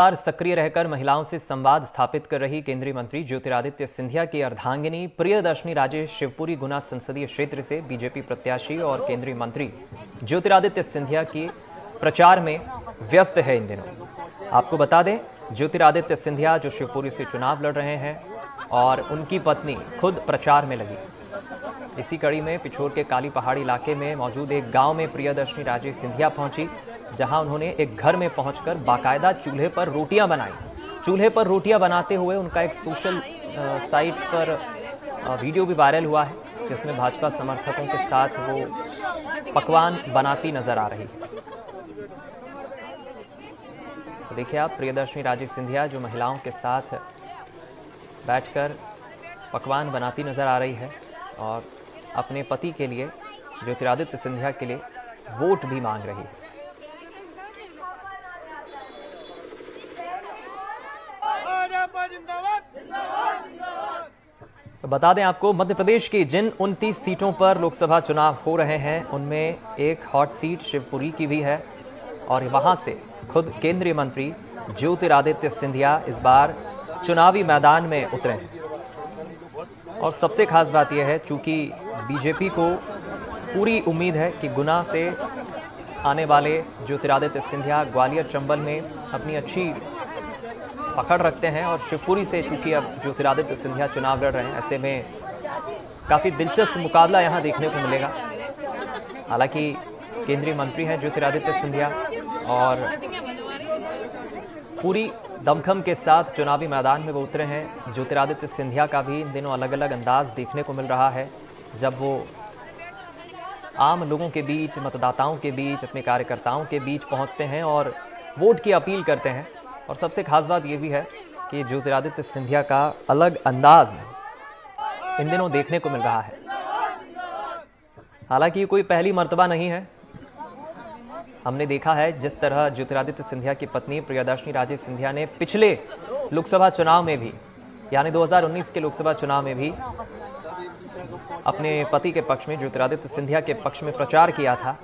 सक्रिय रहकर महिलाओं से संवाद स्थापित कर रही केंद्रीय मंत्री ज्योतिरादित्य सिंधिया की अर्धांगिनी प्रियदर्शनी राजे शिवपुरी गुना संसदीय क्षेत्र से बीजेपी प्रत्याशी और केंद्रीय मंत्री ज्योतिरादित्य सिंधिया की प्रचार में व्यस्त है इन दिनों। आपको बता दें, ज्योतिरादित्य सिंधिया जो शिवपुरी से चुनाव लड़ रहे हैं और उनकी पत्नी खुद प्रचार में लगी। इसी कड़ी में पिछोर के काली पहाड़ी इलाके में मौजूद एक गांव में प्रियदर्शनी राजे सिंधिया पहुंची, जहां उन्होंने एक घर में पहुंचकर बाकायदा चूल्हे पर रोटियां बनाई। चूल्हे पर रोटियां बनाते हुए उनका एक सोशल साइट पर वीडियो भी वायरल हुआ है, जिसमें भाजपा समर्थकों के साथ वो पकवान बनाती नजर आ रही है। तो देखिए आप, प्रियदर्शनी राजे सिंधिया जो महिलाओं के साथ बैठकर पकवान बनाती नजर आ रही है और अपने पति के लिए, ज्योतिरादित्य सिंधिया के लिए वोट भी मांग रही है। तो बता दें आपको, मध्य प्रदेश की जिन 29 सीटों पर लोकसभा चुनाव हो रहे हैं, उनमें एक हॉट सीट शिवपुरी की भी है और वहां से खुद केंद्रीय मंत्री ज्योतिरादित्य सिंधिया इस बार चुनावी मैदान में उतरे हैं। और सबसे खास बात यह है, चूंकि बीजेपी को पूरी उम्मीद है कि गुना से आने वाले ज्योतिरादित्य सिंधिया ग्वालियर चंबल में अपनी अच्छी पकड़ रखते हैं और शिवपुरी से चूंकि अब ज्योतिरादित्य सिंधिया चुनाव लड़ रहे हैं, ऐसे में काफ़ी दिलचस्प मुकाबला यहां देखने को मिलेगा। हालांकि केंद्रीय मंत्री हैं ज्योतिरादित्य सिंधिया और पूरी दमखम के साथ चुनावी मैदान में वो उतरे हैं। ज्योतिरादित्य सिंधिया का भी इन दिनों अलग अलग अंदाज देखने को मिल रहा है, जब वो आम लोगों के बीच, मतदाताओं के बीच, अपने कार्यकर्ताओं के बीच पहुंचते हैं और वोट की अपील करते हैं। और सबसे खास बात ये भी है कि ज्योतिरादित्य सिंधिया का अलग अंदाज इन दिनों देखने को मिल रहा है। हालांकि ये कोई पहली मर्तबा नहीं है। हमने देखा है जिस तरह ज्योतिरादित्य सिंधिया की पत्नी प्रियदर्शनी राजे सिंधिया ने पिछले लोकसभा चुनाव में भी, यानी 2019 के लोकसभा चुनाव में भी अपने पति के पक्ष में, ज्योतिरादित्य सिंधिया के पक्ष में प्रचार किया था।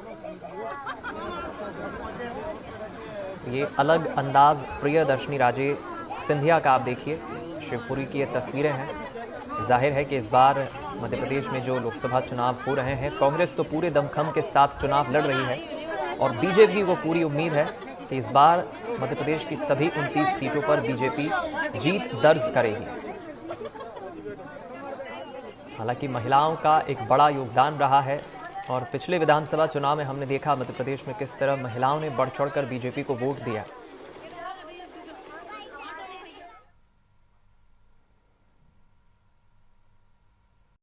ये अलग अंदाज प्रियदर्शनी राजे सिंधिया का आप देखिए, शिवपुरी की ये तस्वीरें हैं। जाहिर है कि इस बार मध्य प्रदेश में जो लोकसभा चुनाव हो रहे हैं, कांग्रेस तो पूरे दमखम के साथ चुनाव लड़ रही है और बीजेपी को पूरी उम्मीद है कि इस बार मध्य प्रदेश की सभी 29 सीटों पर बीजेपी जीत दर्ज करेगी। हालांकि महिलाओं का एक बड़ा योगदान रहा है और पिछले विधानसभा चुनाव में हमने देखा मध्य प्रदेश में किस तरह महिलाओं ने बढ़ चढ़कर बीजेपी को वोट दिया।